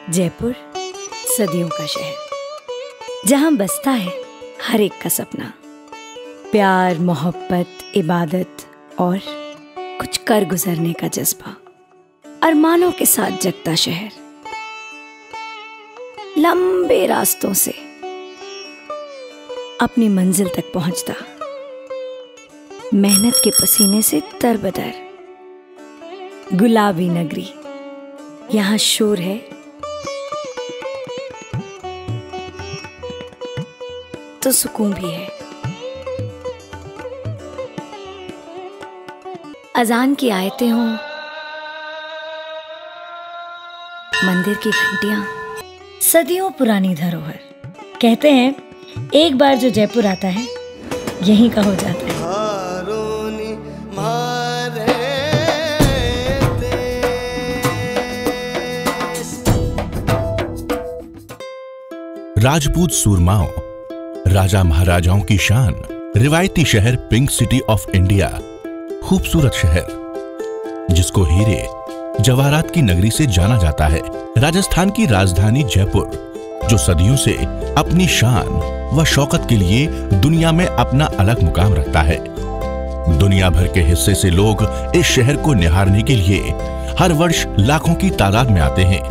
जयपुर सदियों का शहर, जहां बसता है हर एक का सपना। प्यार, मोहब्बत, इबादत और कुछ कर गुजरने का जज्बा। अरमानों के साथ जगता शहर, लंबे रास्तों से अपनी मंजिल तक पहुंचता, मेहनत के पसीने से तरबतर। गुलाबी नगरी, यहां शोर है तो सुकून भी है। अजान की आयतें हों, मंदिर की घंटियां, सदियों पुरानी धरोहर। कहते हैं एक बार जो जयपुर आता है यहीं का हो जाता है। राजपूत सूरमाओं, राजा महाराजाओं की शान, रिवायती शहर पिंक सिटी ऑफ इंडिया। खूबसूरत शहर जिसको हीरे जवाहरात की नगरी से जाना जाता है। राजस्थान की राजधानी जयपुर, जो सदियों से अपनी शान व शौकत के लिए दुनिया में अपना अलग मुकाम रखता है। दुनिया भर के हिस्से से लोग इस शहर को निहारने के लिए हर वर्ष लाखों की तादाद में आते हैं।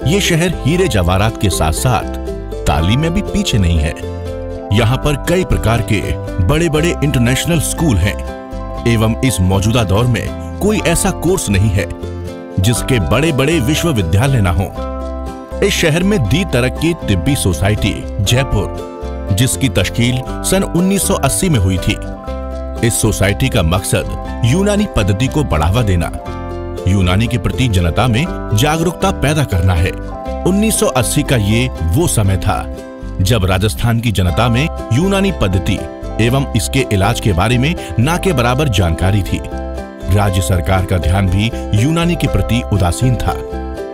ये शहर हीरे जवाहरात के साथ साथ तालीम में भी पीछे नहीं है। यहाँ पर कई प्रकार के बड़े बड़े इंटरनेशनल स्कूल हैं एवं इस मौजूदा दौर में कोई ऐसा कोर्स नहीं है जिसके बड़े बड़े विश्वविद्यालय न हो। इस शहर में दी तरक्की तिब्बी सोसाइटी जयपुर, जिसकी तश्कील सन 1980 में हुई थी। इस सोसाइटी का मकसद यूनानी पद्धति को बढ़ावा देना, यूनानी के प्रति जनता में जागरूकता पैदा करना है। 1980 का ये वो समय था जब राजस्थान की जनता में यूनानी पद्धति एवं इसके इलाज के बारे में ना के बराबर जानकारी थी। राज्य सरकार का ध्यान भी यूनानी के प्रति उदासीन था।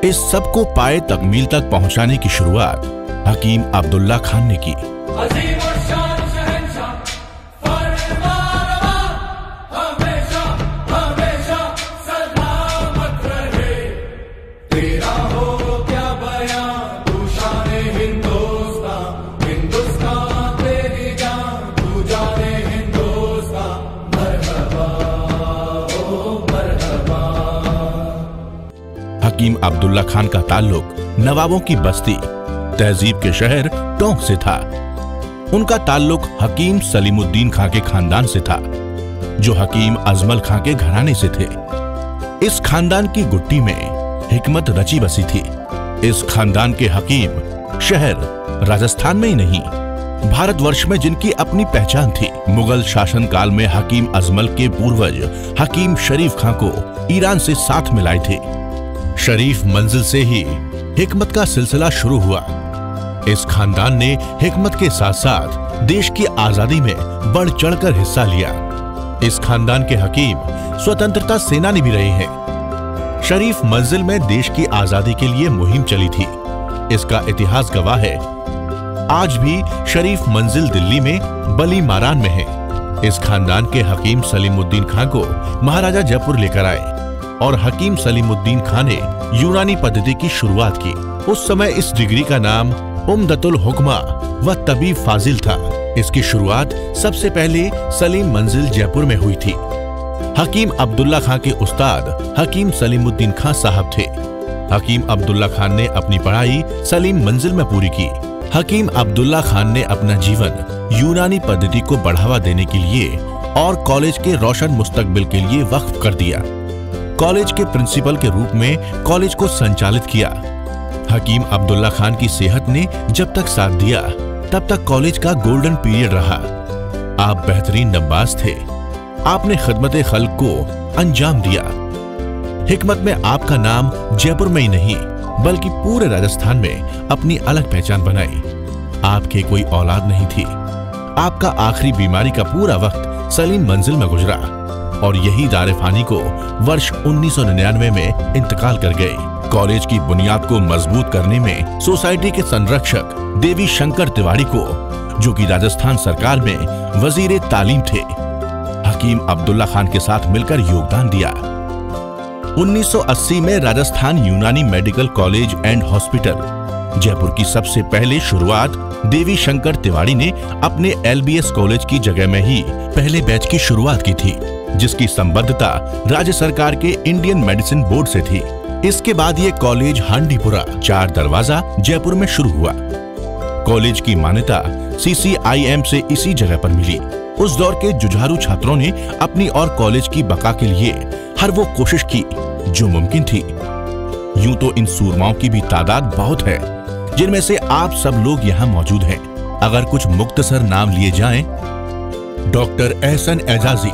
इस सब को पाए तकमील तक पहुंचाने की शुरुआत हकीम अब्दुल्ला खान ने की। हकीम अब्दुल्ला खान का ताल्लुक नवाबों की बस्ती, तहजीब के शहर टोंक से था। उनका ताल्लुक हकीम सलीमुद्दीन खां के खानदान से था, जो हकीम अजमल खां के घराने से थे। इस खानदान की गुट्टी में हिकमत रची बसी थी। इस खानदान के हकीम शहर राजस्थान में ही नहीं, भारतवर्ष में जिनकी अपनी पहचान थी। मुगल शासन काल में हकीम अजमल के पूर्वज हकीम शरीफ खां को ईरान से साथ मिलाए थे। शरीफ मंजिल से ही हिकमत का सिलसिला शुरू हुआ। इस खानदान ने हिकमत के साथ साथ देश की आजादी में बढ़ चढ़कर हिस्सा लिया। इस खानदान के हकीम स्वतंत्रता सेनानी भी रहे हैं। शरीफ मंजिल में देश की आजादी के लिए मुहिम चली थी, इसका इतिहास गवाह है। आज भी शरीफ मंजिल दिल्ली में बली मारान में है। इस खानदान के हकीम सलीमुद्दीन खां को महाराजा जयपुर लेकर आए और हकीम सलीमुद्दीन खां ने यूनानी पद्धति की शुरुआत की। उस समय इस डिग्री का नाम उम्दतुल हुक्मा व तबीब फाजिल था। इसकी शुरुआत सबसे पहले सलीम मंजिल जयपुर में हुई थी। हकीम अब्दुल्ला खां के उस्ताद हकीम सलीमुद्दीन खां साहब थे। हकीम अब्दुल्ला खान ने अपनी पढ़ाई सलीम मंजिल में पूरी की। हकीम अब्दुल्ला खान ने अपना जीवन यूनानी पद्धति को बढ़ावा देने के लिए और कॉलेज के रोशन मुस्तकबिल के लिए वक्फ कर दिया। कॉलेज के प्रिंसिपल के रूप में कॉलेज को संचालित किया। हकीम अब्दुल्ला खान की सेहत ने जब तक साथ दिया तब तक कॉलेज का गोल्डन पीरियड रहा। आप बेहतरीन नब्बाज थे। आपने खिदमत खल्क को अंजाम दिया। हिकमत में आपका नाम जयपुर में ही नहीं बल्कि पूरे राजस्थान में अपनी अलग पहचान बनाई। आपके कोई औलाद नहीं थी। आपका आखिरी बीमारी का पूरा वक्त सलीम मंजिल में गुजरा और यही दारेफानी को वर्ष 1999 में इंतकाल कर गए। कॉलेज की बुनियाद को मजबूत करने में सोसाइटी के संरक्षक देवी शंकर तिवारी को, जो कि राजस्थान सरकार में वजीर तालीम थे, हकीम अब्दुल्ला खान के साथ मिलकर योगदान दिया। 1980 में राजस्थान यूनानी medical college and hospital Jaipur की सबसे पहले शुरुआत देवी शंकर तिवारी ने अपने LBS कॉलेज की जगह में ही पहले बैच की शुरुआत की थी, जिसकी संबद्धता राज्य सरकार के इंडियन मेडिसिन बोर्ड से थी। इसके बाद ये कॉलेज हांडीपुरा 4 दरवाजा जयपुर में शुरू हुआ। कॉलेज की मान्यता CCIM से इसी जगह पर मिली। उस दौर के जुझारू छात्रों ने अपनी और कॉलेज की बका के लिए हर वो कोशिश की जो मुमकिन थी। यूं तो इन सूरमाओं की भी तादाद बहुत है, जिनमें से आप सब लोग यहाँ मौजूद हैं। अगर कुछ मुख्तसर नाम लिए जाएं, doctor Ehsan Ejazi,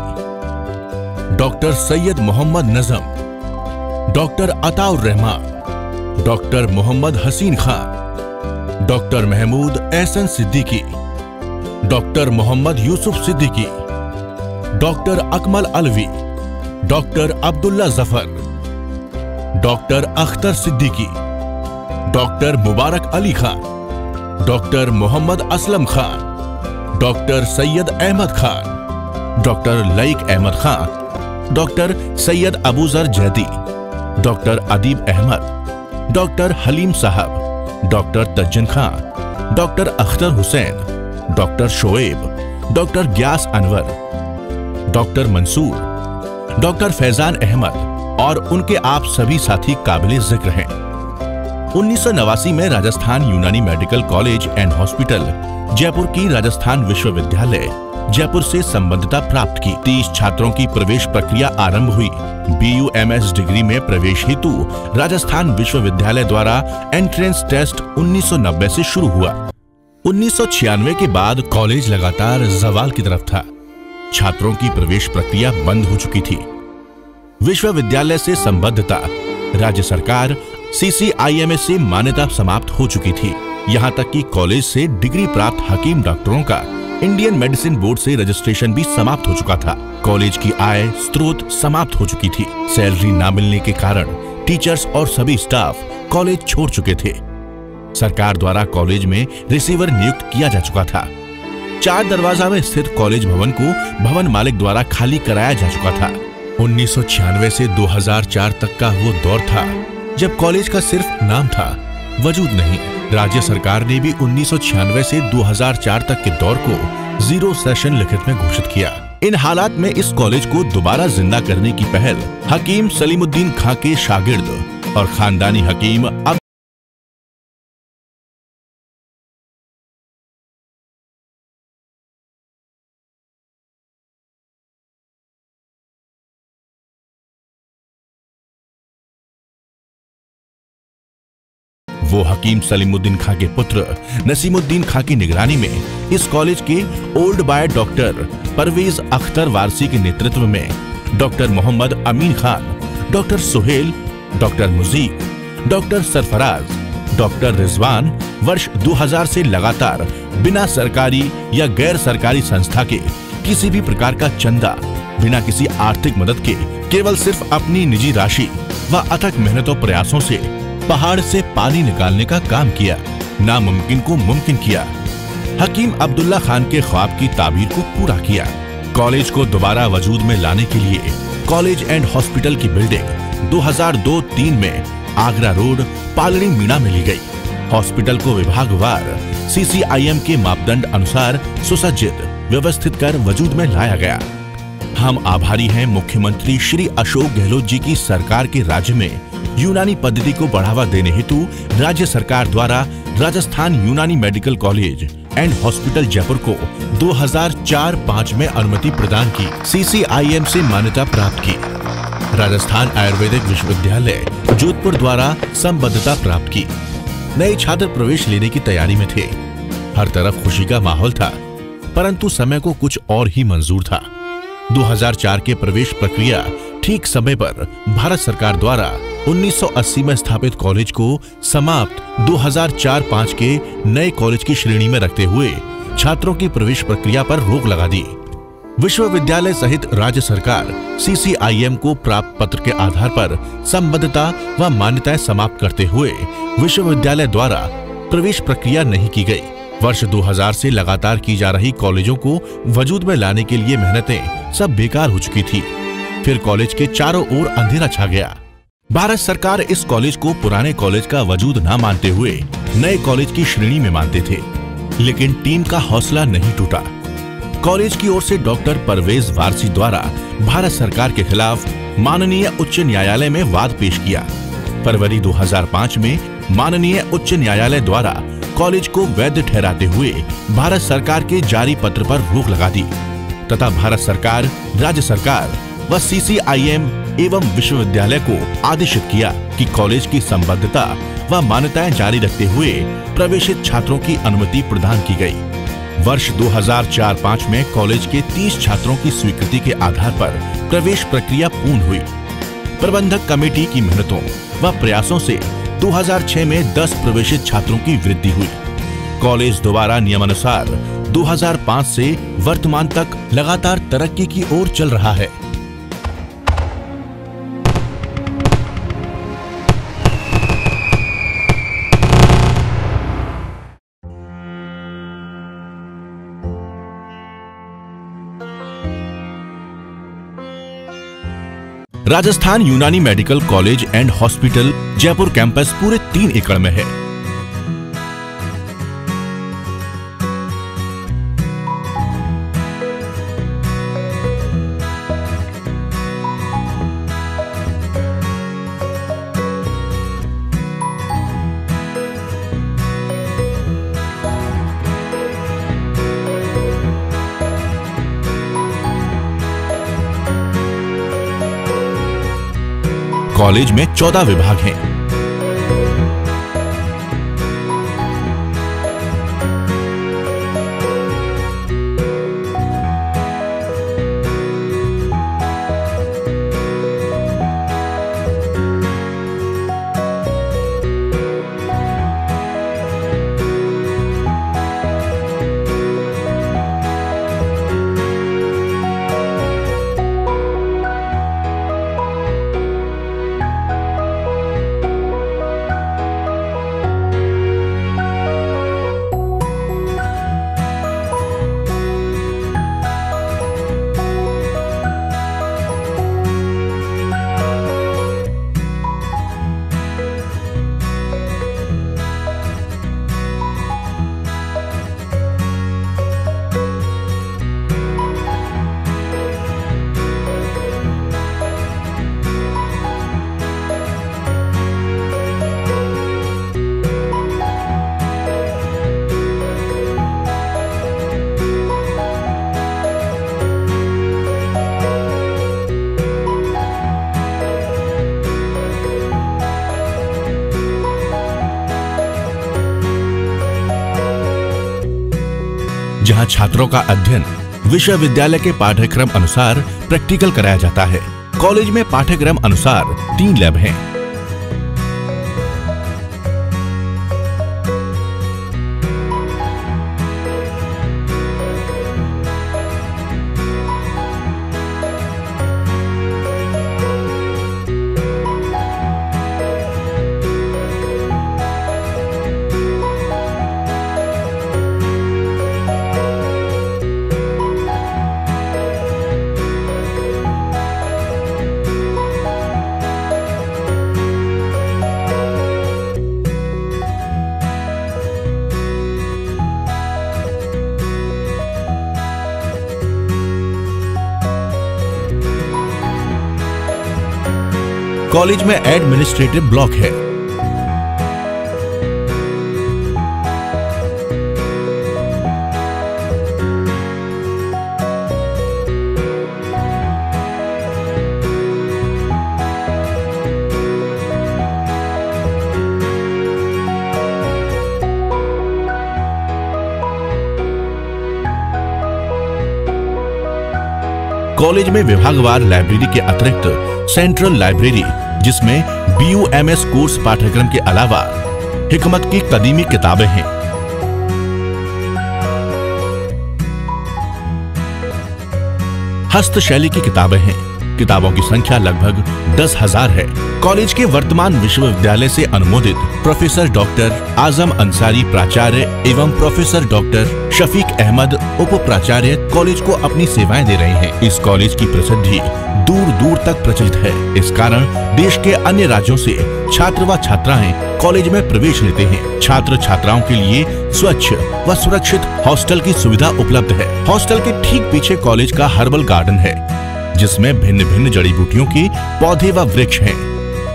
doctor Syed Mohammad Najam, doctor Ataur Rahman, doctor Mohammad Haseen Khan, doctor Mahmood Ehsan Siddiqui, doctor Mohammad Yusuf Siddiqui, doctor Akmal Alvi, doctor Abdullah Zafar, doctor Akhtar Siddiqui, doctor Mubarak Ali Khan, doctor Mohammad Aslam Khan, doctor Syed Ahmad Khan, doctor Laiq Ahmad Khan, doctor Syed Abuzar Zaidi, doctor Adeeb Ahmad, doctor Haleem साहब, doctor Tajjan Khan, doctor Akhtar Hussain, doctor Shoaib, doctor gas Anwar, doctor Mansoor, doctor Faizan Ahmad और उनके आप सभी साथी काबिले जिक्र हैं। 1989 में राजस्थान यूनानी medical college and hospital Jaipur की राजस्थान विश्वविद्यालय जयपुर से संबद्धता प्राप्त की। 30 छात्रों की प्रवेश प्रक्रिया आरंभ हुई। BUMS डिग्री में प्रवेश हेतु राजस्थान विश्वविद्यालय द्वारा एंट्रेंस टेस्ट 1990 से शुरू हुआ। 1996 के बाद कॉलेज लगातार जवाल की तरफ था। छात्रों की प्रवेश प्रक्रिया बंद हो चुकी थी। विश्वविद्यालय से संबद्धता राज्य सरकार CCIM से मान्यता समाप्त हो चुकी थी। यहाँ तक कि कॉलेज से डिग्री प्राप्त हकीम डॉक्टरों का इंडियन मेडिसिन बोर्ड से रजिस्ट्रेशन भी समाप्त हो चुका था। कॉलेज की आय स्रोत समाप्त हो चुकी थी। सैलरी न मिलने के कारण टीचर्स और सभी स्टाफ कॉलेज छोड़ चुके थे। सरकार द्वारा कॉलेज में रिसीवर नियुक्त किया जा चुका था। 4 दरवाजा में स्थित कॉलेज भवन को भवन मालिक द्वारा खाली कराया जा चुका था। 1996 से 2004 तक का वो दौर था जब कॉलेज का सिर्फ नाम था, वजूद नहीं। राज्य सरकार ने भी 1996 से 2004 तक के दौर को 0 सेशन लिखित में घोषित किया। इन हालात में इस कॉलेज को दोबारा जिंदा करने की पहल हकीम सलीमुद्दीन खां के शागिर्द और खानदानी हकीम वो हकीम सलीमुद्दीन खां के पुत्र नसीमुद्दीन खां की निगरानी में इस कॉलेज के old boy doctor Parvez Akhtar Warsi के नेतृत्व में doctor Mohammad Amin Khan, doctor Suhail, doctor Mujeeb, doctor Sarfaraz, doctor Rizwan वर्ष 2000 से लगातार बिना सरकारी या गैर सरकारी संस्था के किसी भी प्रकार का चंदा, बिना किसी आर्थिक मदद के, केवल सिर्फ अपनी निजी राशि व अथक मेहनतों प्रयासों से पहाड़ से पानी निकालने का काम किया, नामुमकिन को मुमकिन किया। हकीम अब्दुल्ला खान के ख्वाब की ताबीर को पूरा किया। कॉलेज को दोबारा वजूद में लाने के लिए कॉलेज एंड हॉस्पिटल की बिल्डिंग 2002-03 में आगरा रोड पालड़ी मीणा में ली गई। हॉस्पिटल को विभागवार CCIM के मापदंड अनुसार सुसज्जित व्यवस्थित कर वजूद में लाया गया। हम आभारी हैं मुख्यमंत्री श्री अशोक गहलोत जी की सरकार के राज्य में यूनानी पद्धति को बढ़ावा देने हेतु राज्य सरकार द्वारा राजस्थान यूनानी medical college and hospital Jaipur को 2004-05 में अनुमति प्रदान की, CCIM से मान्यता प्राप्त की। राजस्थान आयुर्वेदिक विश्वविद्यालय जोधपुर द्वारा संबद्धता प्राप्त की। नए छात्र प्रवेश लेने की तैयारी में थे। हर तरफ खुशी का माहौल था, परंतु समय को कुछ और ही मंजूर था। 2004 के प्रवेश प्रक्रिया ठीक समय पर भारत सरकार द्वारा 1980 में स्थापित कॉलेज को समाप्त 2004-05 के नए कॉलेज की श्रेणी में रखते हुए छात्रों की प्रवेश प्रक्रिया पर रोक लगा दी। विश्वविद्यालय सहित राज्य सरकार CCIM को प्राप्त पत्र के आधार पर संबद्धता व मान्यताएं समाप्त करते हुए विश्वविद्यालय द्वारा प्रवेश प्रक्रिया नहीं की गई। वर्ष 2000 से लगातार की जा रही कॉलेजों को वजूद में लाने के लिए मेहनतें सब बेकार हो चुकी थी। फिर कॉलेज के चारों ओर अंधेरा छा गया। भारत सरकार इस कॉलेज को पुराने कॉलेज का वजूद न मानते हुए नए कॉलेज की श्रेणी में मानते थे, लेकिन टीम का हौसला नहीं टूटा। कॉलेज की ओर से डॉक्टर परवेज वारसी द्वारा भारत सरकार के खिलाफ माननीय उच्च न्यायालय में वाद पेश किया। फरवरी 2005 में माननीय उच्च न्यायालय द्वारा कॉलेज को वैध ठहराते हुए भारत सरकार के जारी पत्र पर रोक लगा दी तथा भारत सरकार, राज्य सरकार व CCIM एवं विश्वविद्यालय को आदेशित किया कि कॉलेज की संबद्धता व मान्यताएं जारी रखते हुए प्रवेशित छात्रों की अनुमति प्रदान की गई। वर्ष 2004-05 में कॉलेज के 30 छात्रों की स्वीकृति के आधार पर प्रवेश प्रक्रिया पूर्ण हुई। प्रबंधक कमेटी की मेहनतों व प्रयासों से 2006 में 10 प्रवेशित छात्रों की वृद्धि हुई। कॉलेज दोबारा नियमानुसार 2005 से वर्तमान तक लगातार तरक्की की ओर चल रहा है। राजस्थान यूनानी medical college and hospital Jaipur campus पूरे 3 एकड़ में है। कॉलेज में 14 विभाग हैं। जहां छात्रों का अध्ययन विश्वविद्यालय के पाठ्यक्रम अनुसार प्रैक्टिकल कराया जाता है। कॉलेज में पाठ्यक्रम अनुसार 3 लैब हैं। कॉलेज में एडमिनिस्ट्रेटिव ब्लॉक है। कॉलेज में विभागवार लाइब्रेरी के अतिरिक्त सेंट्रल लाइब्रेरी, जिसमें BUMS कोर्स पाठ्यक्रम के अलावा हिकमत की कदीमी किताबें हैं। हस्तशैली की किताबें हैं। किताबों की संख्या लगभग 10,000 है। कॉलेज के वर्तमान विश्वविद्यालय से अनुमोदित प्रोफेसर डॉक्टर आजम अंसारी प्राचार्य एवं प्रोफेसर डॉक्टर शफीक अहमद उप प्राचार्य कॉलेज को अपनी सेवाएं दे रहे हैं। इस कॉलेज की प्रसिद्धि दूर दूर तक प्रचलित है। इस कारण देश के अन्य राज्यों से छात्र व छात्राएं कॉलेज में प्रवेश लेते हैं। छात्र छात्राओं के लिए स्वच्छ व सुरक्षित हॉस्टल की सुविधा उपलब्ध है। हॉस्टल के ठीक पीछे कॉलेज का हर्बल गार्डन है, जिसमें भिन्न भिन्न जड़ी बूटियों के पौधे व वृक्ष हैं,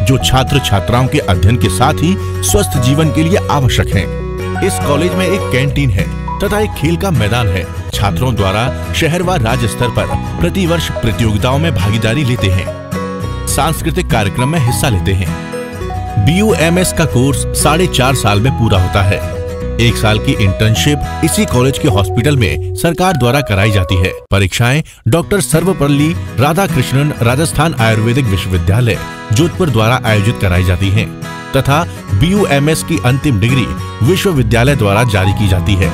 जो छात्र छात्राओं के अध्ययन के साथ ही स्वस्थ जीवन के लिए आवश्यक हैं। इस कॉलेज में एक कैंटीन है तथा एक खेल का मैदान है। छात्रों द्वारा शहर व राज्य स्तर पर प्रतिवर्ष प्रतियोगिताओं में भागीदारी लेते हैं, सांस्कृतिक कार्यक्रम में हिस्सा लेते हैं। BUMS का कोर्स 4.5 साल में पूरा होता है। 1 साल की इंटर्नशिप इसी कॉलेज के हॉस्पिटल में सरकार द्वारा कराई जाती है। परीक्षाएं डॉक्टर सर्वपल्ली राधाकृष्णन राजस्थान आयुर्वेदिक विश्वविद्यालय जोधपुर द्वारा आयोजित कराई जाती हैं तथा BUMS की अंतिम डिग्री विश्वविद्यालय द्वारा जारी की जाती है।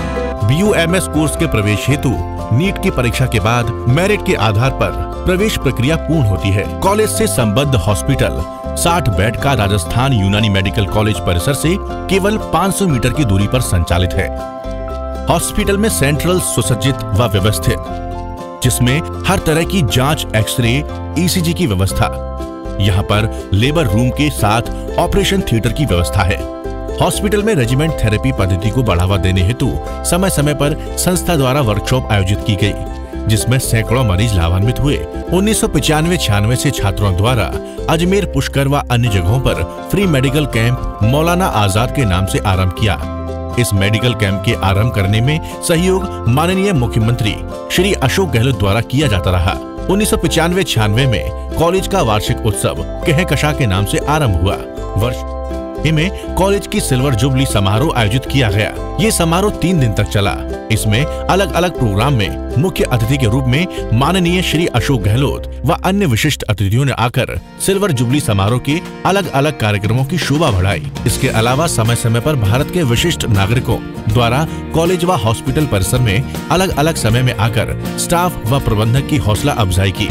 BUMS कोर्स के प्रवेश हेतु नीट की परीक्षा के बाद मेरिट के आधार पर प्रवेश प्रक्रिया पूर्ण होती है। कॉलेज से संबद्ध हॉस्पिटल 60 बेड का राजस्थान यूनानी मेडिकल कॉलेज परिसर से केवल 500 मीटर की दूरी पर संचालित है। हॉस्पिटल में सेंट्रल सुसज्जित व व्यवस्थित, जिसमें हर तरह की जांच, एक्सरे, ECG की व्यवस्था। यहाँ पर लेबर रूम के साथ ऑपरेशन थिएटर की व्यवस्था है। हॉस्पिटल में रेजिमेंट थेरेपी पद्धति को बढ़ावा देने हेतु समय समय पर संस्था द्वारा वर्कशॉप आयोजित की गई, जिसमें सैकड़ों मरीज लाभान्वित हुए। 1995-96 से छात्रों द्वारा अजमेर, पुष्कर व अन्य जगहों पर free medical camp Maulana Azad के नाम से आरंभ किया। इस मेडिकल कैंप के आरंभ करने में सहयोग माननीय मुख्यमंत्री श्री अशोक गहलोत द्वारा किया जाता रहा। 1995-96 में कॉलेज का वार्षिक उत्सव कहकशां के नाम से आरंभ हुआ। वर्ष में कॉलेज की सिल्वर जुबली समारोह आयोजित किया गया। ये समारोह 3 दिन तक चला। इसमें अलग अलग प्रोग्राम में मुख्य अतिथि के रूप में माननीय श्री अशोक गहलोत व अन्य विशिष्ट अतिथियों ने आकर सिल्वर जुबली समारोह के अलग अलग कार्यक्रमों की शोभा बढ़ाई। इसके अलावा समय समय पर भारत के विशिष्ट नागरिकों द्वारा कॉलेज व हॉस्पिटल परिसर में अलग अलग समय में आकर स्टाफ व प्रबंधक की हौसला अफजाई की।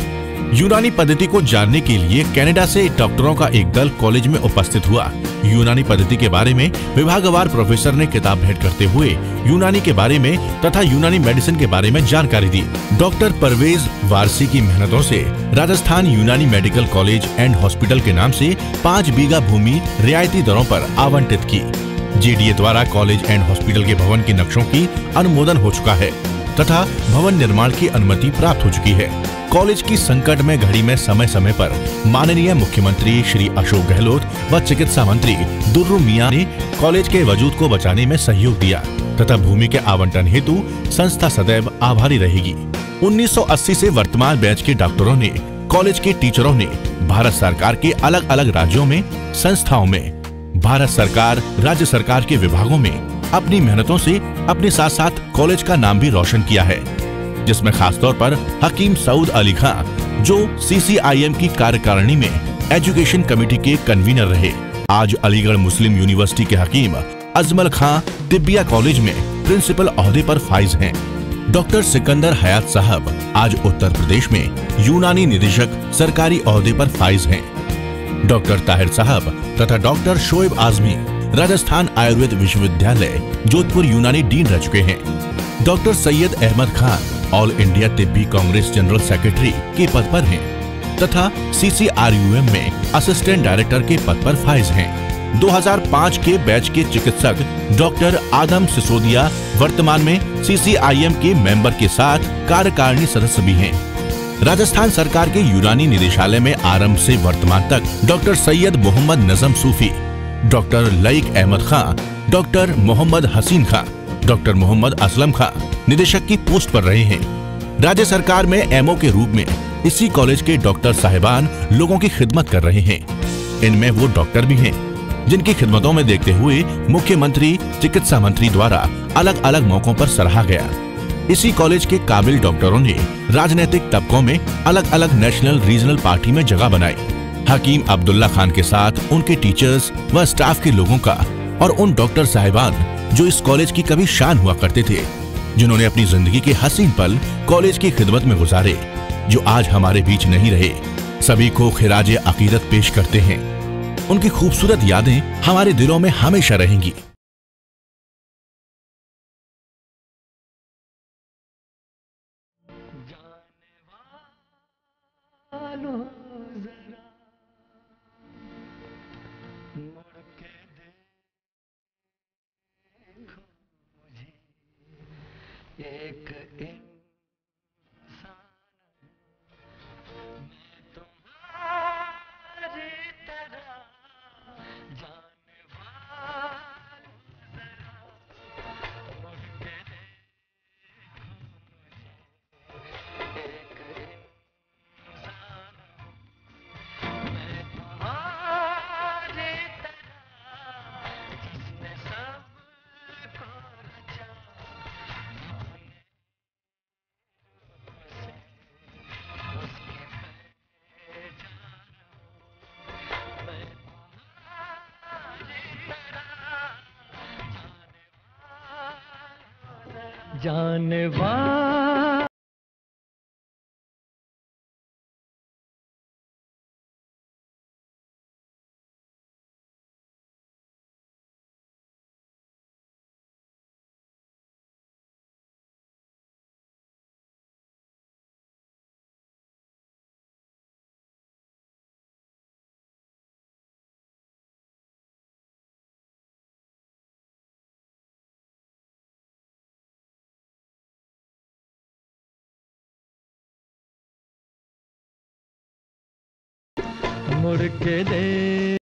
यूनानी पद्धति को जानने के लिए कनाडा से डॉक्टरों का एक दल कॉलेज में उपस्थित हुआ। यूनानी पद्धति के बारे में विभागवार प्रोफेसर ने किताब भेंट करते हुए यूनानी के बारे में तथा यूनानी मेडिसिन के बारे में जानकारी दी। डॉक्टर परवेज वारसी की मेहनतों से राजस्थान यूनानी मेडिकल कॉलेज एंड हॉस्पिटल के नाम से 5 बीघा भूमि रियायती दरों पर आवंटित की। JDA द्वारा कॉलेज एंड हॉस्पिटल के भवन के नक्शों की अनुमोदन हो चुका है तथा भवन निर्माण की अनुमति प्राप्त हो चुकी है। कॉलेज की संकट में घड़ी में समय समय पर माननीय मुख्यमंत्री श्री अशोक गहलोत व चिकित्सा मंत्री दुर्रू मियां ने कॉलेज के वजूद को बचाने में सहयोग दिया तथा भूमि के आवंटन हेतु संस्था सदैव आभारी रहेगी। 1980 से वर्तमान बैच के डॉक्टरों ने, कॉलेज के टीचरों ने भारत सरकार के अलग अलग राज्यों में, संस्थाओं में, भारत सरकार, राज्य सरकार के विभागों में अपनी मेहनतों से अपने साथ साथ कॉलेज का नाम भी रोशन किया है, जिसमें खासतौर पर हकीम सऊद अली खां, जो CCIM की कार्यकारिणी में एजुकेशन कमेटी के कन्वीनर रहे, आज अलीगढ़ मुस्लिम यूनिवर्सिटी के हकीम अजमल खां तिब्बिया कॉलेज में प्रिंसिपल ओहदे पर फाइज हैं। डॉक्टर सिकंदर हयात साहब आज उत्तर प्रदेश में यूनानी निदेशक सरकारी ओहदे पर फाइज हैं। डॉक्टर ताहिर साहब तथा डॉक्टर शोएब आजमी राजस्थान आयुर्वेद विश्वविद्यालय जोधपुर यूनानी डीन रह चुके हैं। Doctor Syed Ahmad Khan All India Tibbi Congress general secretary के पद पर हैं तथा CCRUM में असिस्टेंट डायरेक्टर के पद पर फाइज हैं। 2005 के बैच के चिकित्सक डॉक्टर आदम सिसोदिया वर्तमान में CCIM के मेंबर के साथ कार्यकारिणी सदस्य भी हैं। राजस्थान सरकार के यूनानी निदेशालय में आरंभ से वर्तमान तक डॉक्टर सैयद मोहम्मद नजम सूफी, doctor Laiq Ahmad Khan, doctor Mohammad Haseen Khan, doctor Mohammad Aslam Khan निदेशक की पोस्ट पर रहे हैं। राज्य सरकार में MO के रूप में इसी कॉलेज के डॉक्टर साहिबान लोगों की खिदमत कर रहे हैं। इनमें वो डॉक्टर भी हैं जिनकी खिदमतों में देखते हुए मुख्यमंत्री, चिकित्सा मंत्री द्वारा अलग अलग मौकों पर सराहा गया। इसी कॉलेज के काबिल डॉक्टरों ने राजनीतिक तबकों में अलग अलग नेशनल रीजनल पार्टी में जगह बनाई। हकीम अब्दुल्ला खान के साथ उनके टीचर्स व स्टाफ के लोगों का और उन डॉक्टर साहिबान जो इस कॉलेज की कभी शान हुआ करते थे, जिन्होंने अपनी जिंदगी के हसीन पल कॉलेज की खिदमत में गुजारे, जो आज हमारे बीच नहीं रहे, सभी को खिराज अकीदत पेश करते हैं। उनकी खूबसूरत यादें हमारे दिलों में हमेशा रहेंगी। एक इंसान मैं तुम्हारी तरह जाने वाला जरा मुड़ के देखो मुझे। एक इंसान मैं तुम्हारी तरह जिसने सबको रचा जानवा। मुड़ के दे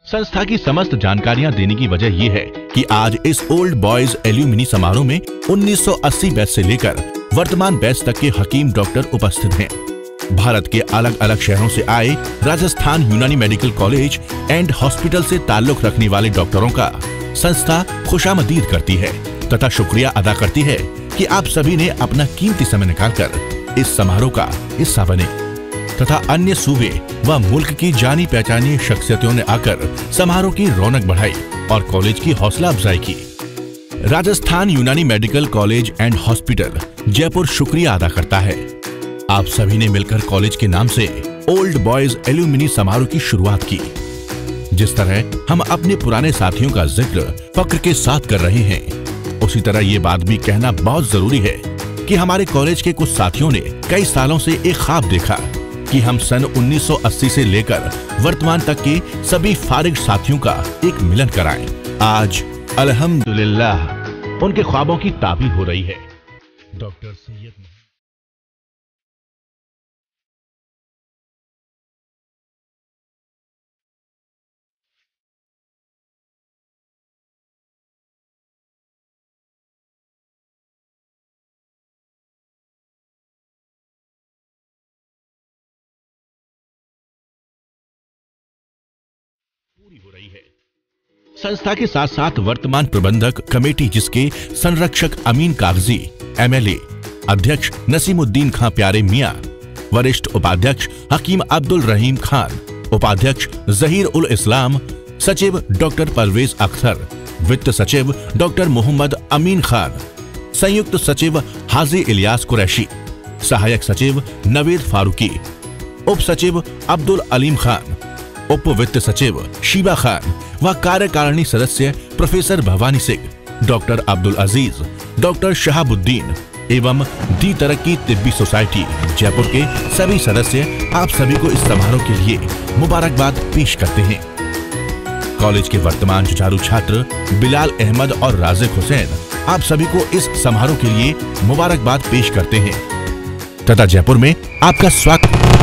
संस्था की समस्त जानकारियां देने की वजह यह है कि आज इस ओल्ड बॉयज एल्यूमिनी समारोह में 1980 बैच से लेकर वर्तमान बैच तक के हकीम डॉक्टर उपस्थित हैं। भारत के अलग अलग शहरों से आए राजस्थान यूनानी मेडिकल कॉलेज एंड हॉस्पिटल से ताल्लुक रखने वाले डॉक्टरों का संस्था खुशामदीद करती है तथा शुक्रिया अदा करती है कि आप सभी ने अपना कीमती समय निकालकर इस समारोह का हिस्सा बने तथा अन्य सूबे व मुल्क की जानी पहचानी शख्सियतों ने आकर समारोह की रौनक बढ़ाई और कॉलेज की हौसला अफजाई की। राजस्थान यूनानी medical college and hospital Jaipur शुक्रिया अदा करता है। आप सभी ने मिलकर कॉलेज के नाम से ओल्ड बॉयज एल्यूमिनी समारोह की शुरुआत की। जिस तरह हम अपने पुराने साथियों का जिक्र फक्र के साथ कर रहे हैं, उसी तरह ये बात भी कहना बहुत जरूरी है कि हमारे कॉलेज के कुछ साथियों ने कई सालों से एक ख्वाब देखा कि हम सन 1980 से लेकर वर्तमान तक के सभी फारिग साथियों का एक मिलन कराएं। आज अल्हम्दुलिल्लाह उनके ख्वाबों की ताबीर हो रही है। डॉक्टर सैयद पूरी हो रही है। संस्था के साथ साथ वर्तमान प्रबंधक कमेटी जिसके संरक्षक अमीन कागजी MLA, अध्यक्ष नसीमुद्दीन खां प्यारे मियां, वरिष्ठ उपाध्यक्ष हकीम अब्दुल रहीम खान, उपाध्यक्ष जहीर उल इस्लाम, सचिव डॉक्टर परवेज अख्तर, वित्त सचिव डॉक्टर मोहम्मद अमीन खान, संयुक्त सचिव हाजी इलियास कुरैशी, सहायक सचिव नवेद फारूकी, उप सचिव अब्दुल अलीम खान, उप वित्त सचिव शीबा खान व कार्यकारिणी सदस्य प्रोफेसर भवानी सिंह, डॉक्टर अब्दुल अजीज, डॉक्टर शहाबुद्दीन एवं दी तरक्की तिब्बी सोसाइटी जयपुर के सभी सदस्य आप सभी को इस समारोह के लिए मुबारकबाद पेश करते हैं। कॉलेज के वर्तमान जुझारू छात्र बिलाल अहमद और राजिक हुसैन आप सभी को इस समारोह के लिए मुबारकबाद पेश करते हैं तथा जयपुर में आपका स्वागत।